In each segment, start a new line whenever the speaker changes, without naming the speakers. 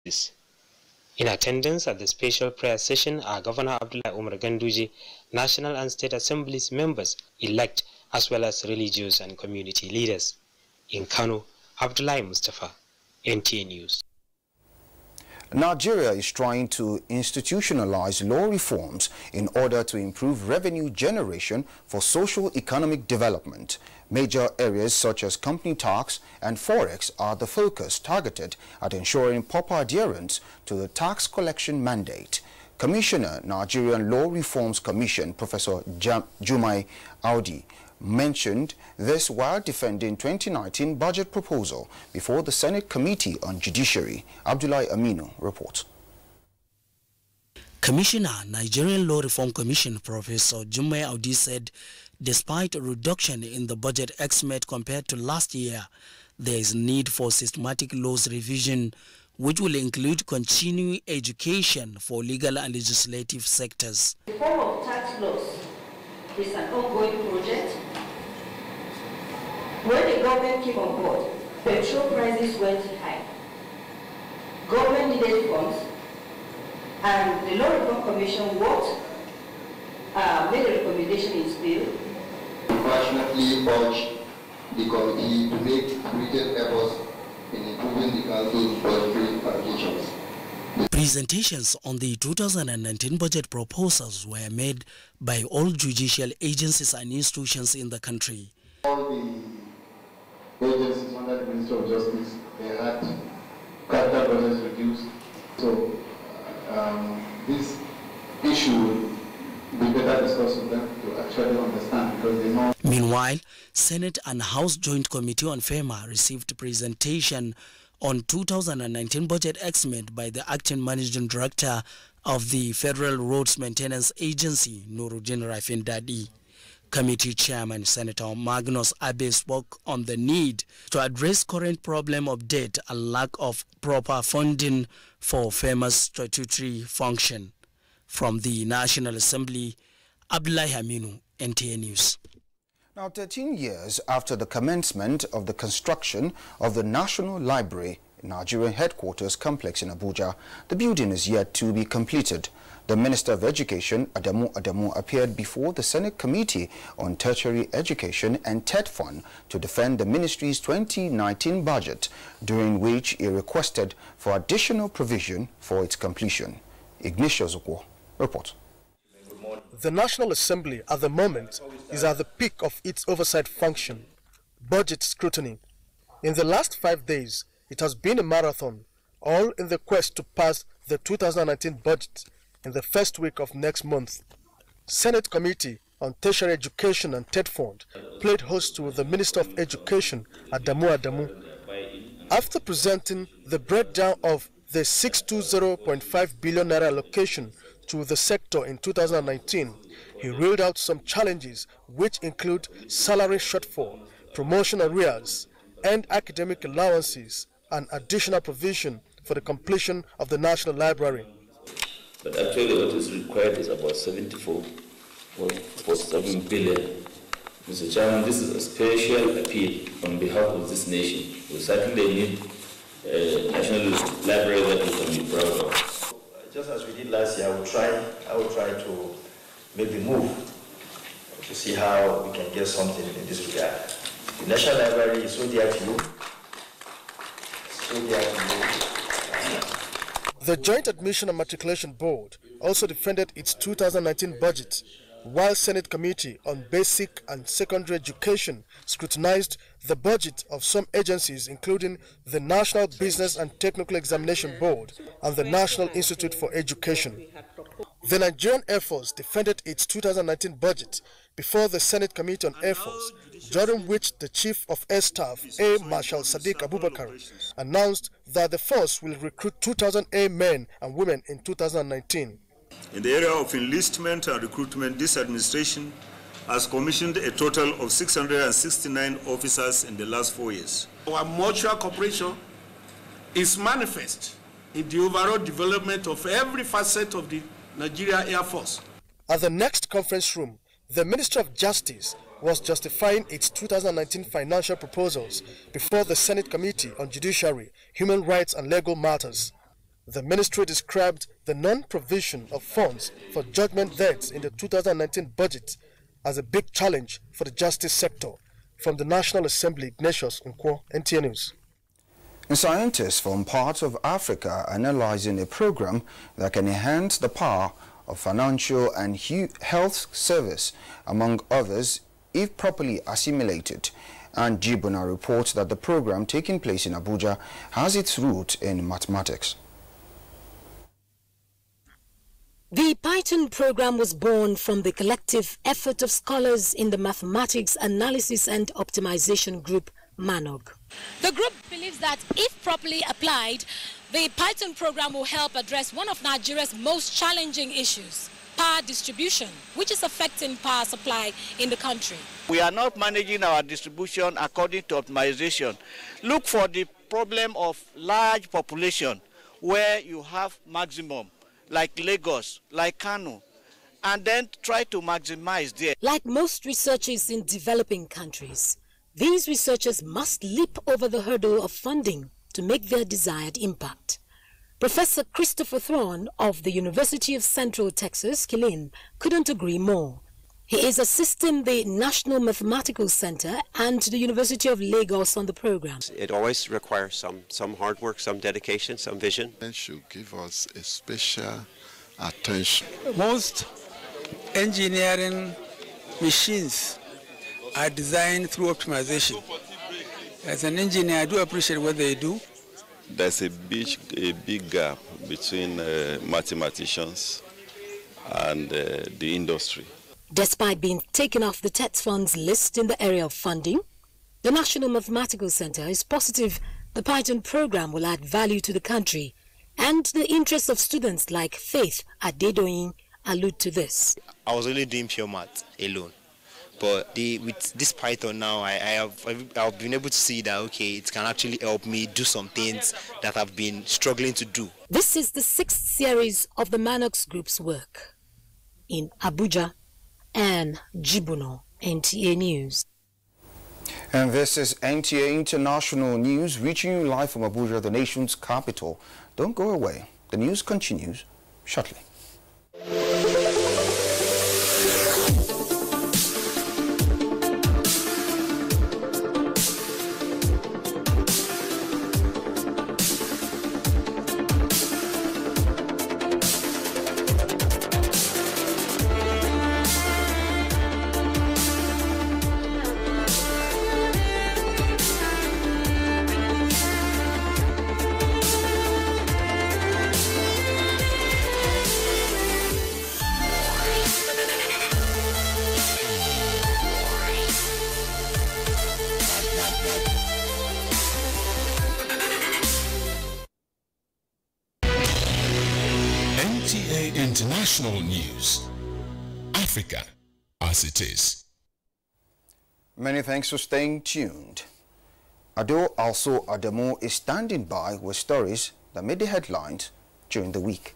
In attendance at the special prayer session are Governor Abdullahi Umar Ganduje, National and State Assemblies members elect, as well as religious and community leaders. In Kano, Abdullahi Mustafa, NTA News.
Nigeria is trying to institutionalize law reforms in order to improve revenue generation for socio-economic development. Major areas such as company tax and forex are the focus targeted at ensuring proper adherence to the tax collection mandate. Commissioner, Nigerian Law Reforms Commission, Professor Jumai Audi, mentioned this while defending 2019 budget proposal before the Senate Committee on Judiciary. Abdullahi Aminu reports.
Commissioner, Nigerian Law Reform Commission, Professor Jumai Audi said despite a reduction in the budget estimate compared to last year, there is need for systematic laws revision which will include continuing education for legal and legislative sectors.
The reform of tax laws is an ongoing project. When the government came on board, petrol prices went high. Government needed funds, and the Law Reform Commission made a recommendation in its bill.
We passionately urge the committee to make greater efforts in improving the council's budgetary allocations.
Presentations on the 2019 budget proposals were made by all judicial agencies and institutions in the country.
All the agencies under the Ministry of Justice, they had capital budgets reduced. So this issue will be better discussed with them to actually understand, because they know.
Meanwhile, Senate and House Joint Committee on FEMA received presentation on 2019 budget estimate by the acting managing director of the Federal Roads Maintenance Agency, Nuruddin Rafin-Dadi. Committee Chairman Senator Magnus Abe spoke on the need to address current problem of debt and lack of proper funding for FEMA's statutory function. From the National Assembly, Abdullahi Aminu, NTA News.
Now, 13 years after the commencement of the construction of the National Library, Nigerian headquarters complex in Abuja, the building is yet to be completed. The Minister of Education, Adamu, appeared before the Senate Committee on Tertiary Education and TED Fund to defend the ministry's 2019 budget, during which he requested for additional provision for its completion. Ignatius Okwo reports.
The National Assembly at the moment is at the peak of its oversight function, budget scrutiny. In the last 5 days, it has been a marathon, all in the quest to pass the 2019 budget in the first week of next month. Senate Committee on Tertiary Education and TED Fund played host to the Minister of Education, Adamu. After presenting the breakdown of the 620.5 billion naira allocation to the sector in 2019, he ruled out some challenges which include salary shortfall, promotion arrears, and academic allowances, and additional provision for the completion of the National Library.
But actually what is required is about 74.7 billion. Mr. Chairman, this is a special appeal on behalf of this nation. We certainly need a national library that we can be proud of.
Just as we did last year, I will try to make the move to see how we can get something in this regard. The National Library is so dear to you.
The Joint Admission and Matriculation Board also defended its 2019 budget, while Senate Committee on Basic and Secondary Education scrutinized the budget of some agencies, including the National Business and Technical Examination Board and the National Institute for Education. The Nigerian Air Force defended its 2019 budget before the Senate Committee on Air Force, during which the Chief of Air Staff, Air Marshal Sadiq Abubakar, announced that the force will recruit 2,000 air men and women in 2019.
In the area of enlistment and recruitment, this administration has commissioned a total of 669 officers in the last 4 years.
Our mutual cooperation is manifest in the overall development of every facet of the Nigeria Air Force.
At the next conference room, the Ministry of Justice was justifying its 2019 financial proposals before the Senate Committee on Judiciary, Human Rights and Legal Matters. The ministry described the non-provision of funds for judgment debts in the 2019 budget as a big challenge for the justice sector. From the National Assembly, Ignatius Nkwo, NTA News.
Scientists from parts of Africa are analyzing a program that can enhance the power of financial and health service, among others, if properly assimilated. And Jibuna reports that the program taking place in Abuja has its root in mathematics.
The Python program was born from the collective effort of scholars in the Mathematics Analysis and Optimization Group, MANOG.
The group believes that if properly applied, the Python program will help address one of Nigeria's most challenging issues, power distribution, which is affecting power supply in the country.
We are not managing our distribution according to optimization. Look for the problem of large population where you have maximum, like Lagos, like Kano, and then try to maximize there.
Like most researchers in developing countries, these researchers must leap over the hurdle of funding to make their desired impact. Professor Christopher Thorne of the University of Central Texas, Killeen, couldn't agree more. He is assisting the National Mathematical Center and the University of Lagos on the program.
It always requires some hard work, some dedication, some vision.
It should give us a special attention.
Most engineering machines are designed through optimization. As an engineer, I do appreciate what they do.
There's a big gap between mathematicians and the industry.
Despite being taken off the TETS funds list in the area of funding, the National Mathematical Center is positive the Python program will add value to the country, and the interests of students like Faith Adedoyin allude to this.
I was only doing pure math alone, but with this Python now, I've been able to see that, okay, it can actually help me do some things that I've been struggling to do.
This is the 6th series of the Manox Group's work. In Abuja, and Jibuno, NTA News.
And this is NTA International News, reaching you live from Abuja, the nation's capital. Don't go away. The news continues shortly.
NTA International News. Africa as it is.
Many thanks for staying tuned. Ado Also Adamo is standing by with stories that made the headlines during the week.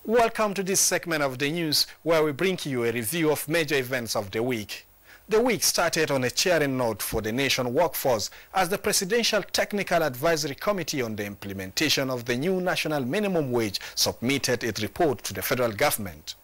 Welcome to this segment of the news where we bring you a review of major events of the week. The week started on a cheering note for the nation workforce as the Presidential Technical Advisory Committee on the implementation of the new national minimum wage submitted its report to the federal government.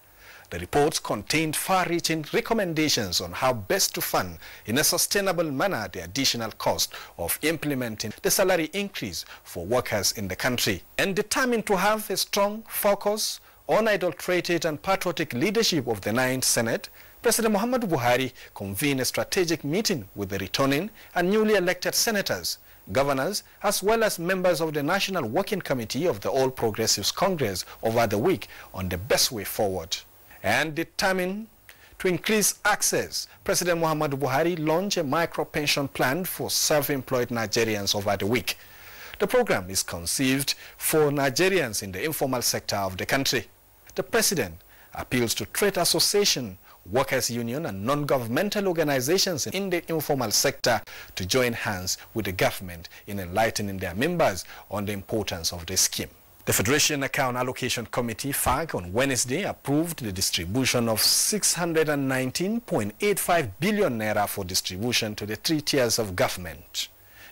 The report contained far-reaching recommendations on how best to fund in a sustainable manner the additional cost of implementing the salary increase for workers in the country. And determined to have a strong focus, unadulterated and patriotic leadership of the 9th Senate, President Muhammadu Buhari convened a strategic meeting with the returning and newly elected senators, governors, as well as members of the National Working Committee of the All Progressives Congress over the week on the best way forward. And determined to increase access, President Muhammadu Buhari launched a micro-pension plan for self-employed Nigerians over the week. The program is conceived for Nigerians in the informal sector of the country. The President appeals to trade association, workers' union and non-governmental organizations in the informal sector to join hands with the government in enlightening their members on the importance of the scheme. The Federation Account Allocation Committee, FAC, on Wednesday approved the distribution of 619.85 billion naira for distribution to the 3 tiers of government.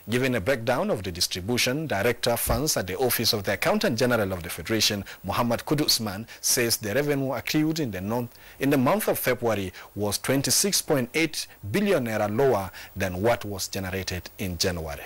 Giving a breakdown of the distribution, Director Funds at the Office of the Accountant General of the Federation, Muhammad Kudu Usman, says the revenue accrued in the month of February was 26.8 billion naira lower than what was generated in January.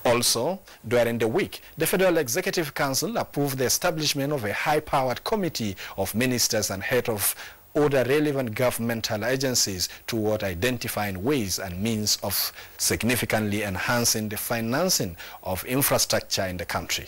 Also, during the week, the Federal Executive Council approved the establishment of a high-powered committee of ministers and head of other relevant governmental agencies toward identifying ways and means of significantly enhancing the financing of infrastructure in the country.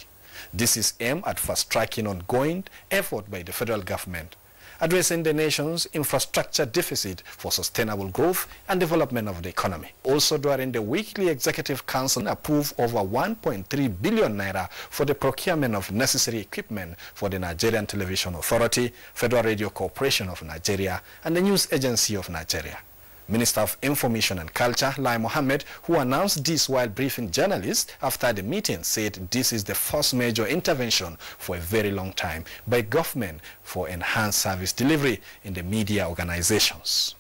This is aimed at fast-tracking ongoing effort by the federal government, addressing the nation's infrastructure deficit for sustainable growth and development of the economy. Also during the weekly Executive Council approved over 1.3 billion naira for the procurement of necessary equipment for the Nigerian Television Authority, Federal Radio Corporation of Nigeria, and the News Agency of Nigeria. Minister of Information and Culture, Lai Mohammed, who announced this while briefing journalists after the meeting, said this is the first major intervention for a very long time by government for enhanced service delivery in the media organizations.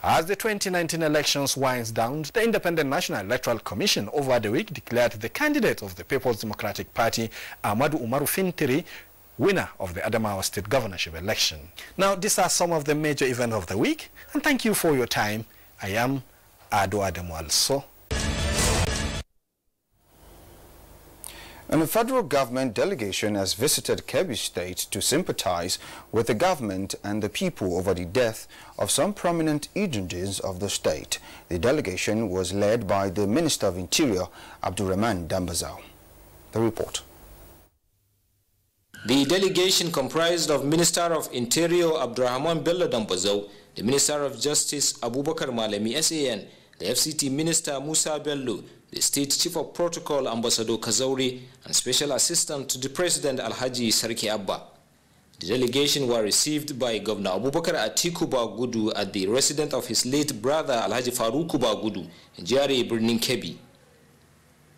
As the 2019 elections winds down, the Independent National Electoral Commission over the week declared the candidate of the People's Democratic Party, Ahmadu Umaru Fintiri, winner of the Adamawa State Governorship election. Now, these are some of the major events of the week, and thank you for your time. I am Ado Adamu Also.
And the federal government delegation has visited Kebbi State to sympathize with the government and the people over the death of some prominent Ijendes of the state. The delegation was led by the Minister of Interior, Abdurrahman Dambazau. The report.
The delegation comprised of Minister of Interior Abdurrahman Bello Dambazau, the Minister of Justice Abubakar Malami SAN, the FCT Minister Musa Bello, the State Chief of Protocol Ambassador Kazauri, and Special Assistant to the President Alhaji Sarki Abba. The delegation were received by Governor Abubakar Atiku Bagudu at the residence of his late brother Alhaji Faruku Bagudu in GRA Birnin Kebbi.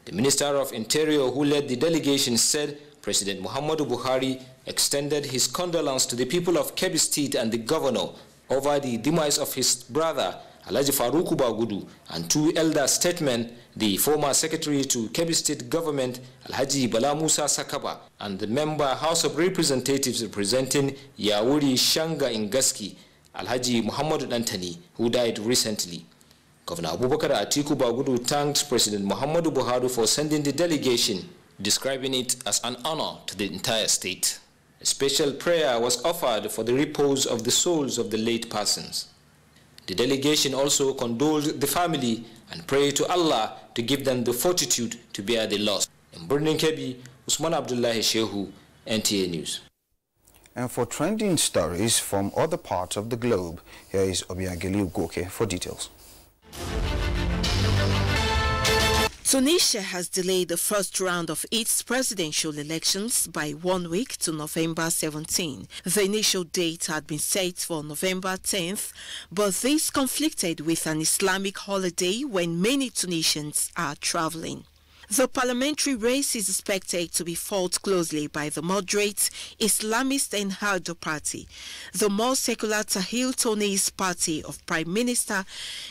The Minister of Interior who led the delegation said President Muhammadu Buhari extended his condolence to the people of Kebbi State and the governor over the demise of his brother Alhaji Faruku Bagudu and two elder statesmen, the former Secretary to Kebbi State Government Alhaji Bala Musa Sakaba and the member House of Representatives representing Yawuri Shanga Ingaski Alhaji Muhammadu Dantani, who died recently. Governor Abubakar Atiku Bagudu thanked President Muhammadu Buhari for sending the delegation, describing it as an honor to the entire state. A special prayer was offered for the repose of the souls of the late persons. The delegation also condoled the family and prayed to Allah to give them the fortitude to bear the loss. In Birnin Kebbi, Usman Abdullahi Shehu, NTA News.
And for trending stories from other parts of the globe, here is Obiageli Ugoke for details.
Tunisia has delayed the first round of its presidential elections by 1 week to November 17. The initial date had been set for November 10th, but this conflicted with an Islamic holiday when many Tunisians are traveling. The parliamentary race is expected to be fought closely by the moderate Islamist Ennahda party, the more secular Tahil Toni's party of Prime Minister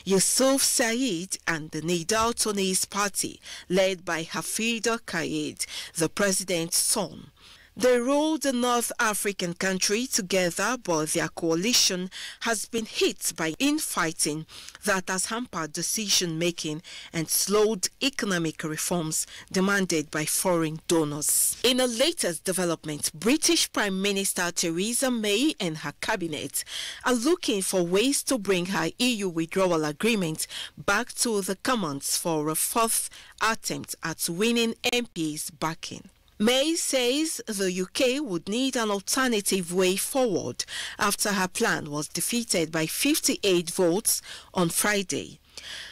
Youssouf Said, and the Nidal Toni's party led by Hafida Kaid, the president's son. They ruled the North African country together, but their coalition has been hit by infighting that has hampered decision-making and slowed economic reforms demanded by foreign donors. In a latest development, British Prime Minister Theresa May and her cabinet are looking for ways to bring her EU withdrawal agreement back to the Commons for a fourth attempt at winning MPs' backing. May says the UK would need an alternative way forward after her plan was defeated by 58 votes on Friday.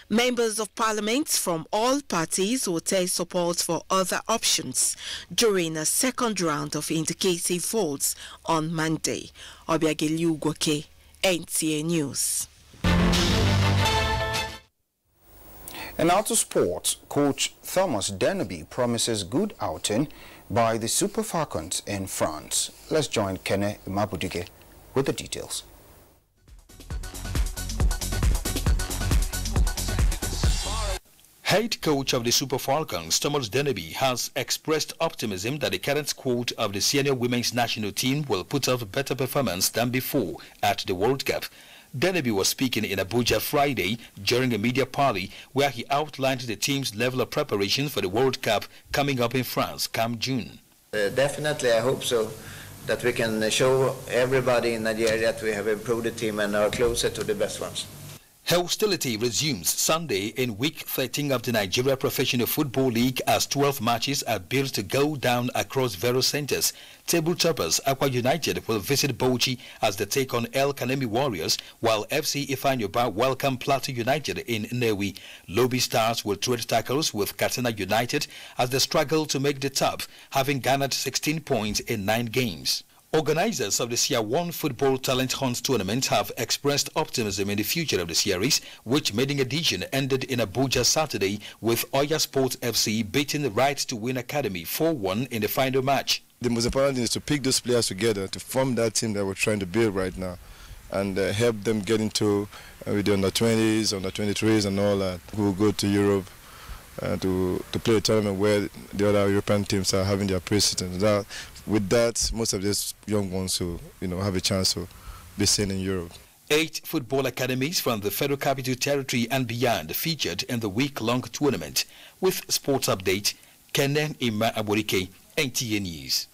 Members of Parliament from all parties will test support for other options during a second round of indicative votes on Monday. Obiageli Ugoke, NTA News.
And now to sports, coach Thomas Dennerby promises good outing by the Super Falcons in France. Let's join Kene Mabudige with the details.
Head coach of the Super Falcons, Thomas Deneby, has expressed optimism that the current squad of the senior women's national team will put up a better performance than before at the World Cup. Deneby was speaking in Abuja Friday during a media party where he outlined the team's level of preparation for the World Cup coming up in France come June.
Definitely, I hope so, that we can show everybody in Nigeria that we have improved the team and are closer to the best ones.
Hostility resumes Sunday in Week 13 of the Nigeria Professional Football League as 12 matches are built to go down across various centers. Table toppers Akwa United will visit Bauchi as they take on El Kanemi Warriors, while FC Ifeanyoba welcome Plateau United in Nnewi. Lobby Stars will trade tackles with Katsina United as they struggle to make the top, having garnered 16 points in 9 games. Organizers of the Tier 1 Football Talent Hunt tournament have expressed optimism in the future of the series, which maiden edition ended in Abuja Saturday with Oya Sports FC beating the Right to Win Academy 4-1 in the final match.
The most important thing is to pick those players together to form that team that we're trying to build right now and help them get into with the under-20s, under-23s and all that. We'll go to Europe to play a tournament where the other European teams are having their precedence. With that, most of these young ones will, have a chance to be seen in Europe.
8 football academies from the Federal Capital Territory and beyond featured in the week-long tournament. With Sports Update, Kenen Ima Aborike, NTA News.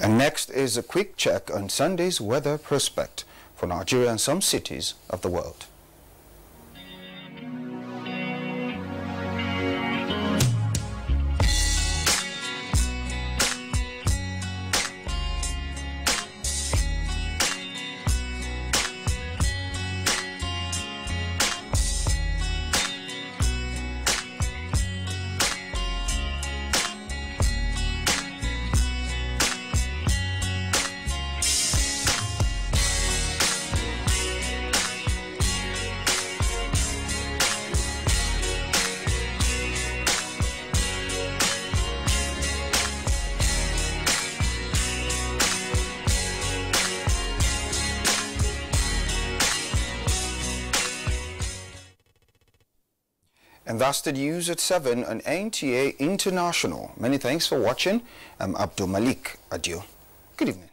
And next is a quick check on Sunday's weather prospect for Nigeria and some cities of the world. And that's the news at 7 on NTA International. Many thanks for watching. I'm Abdul Malik Adio. Good evening.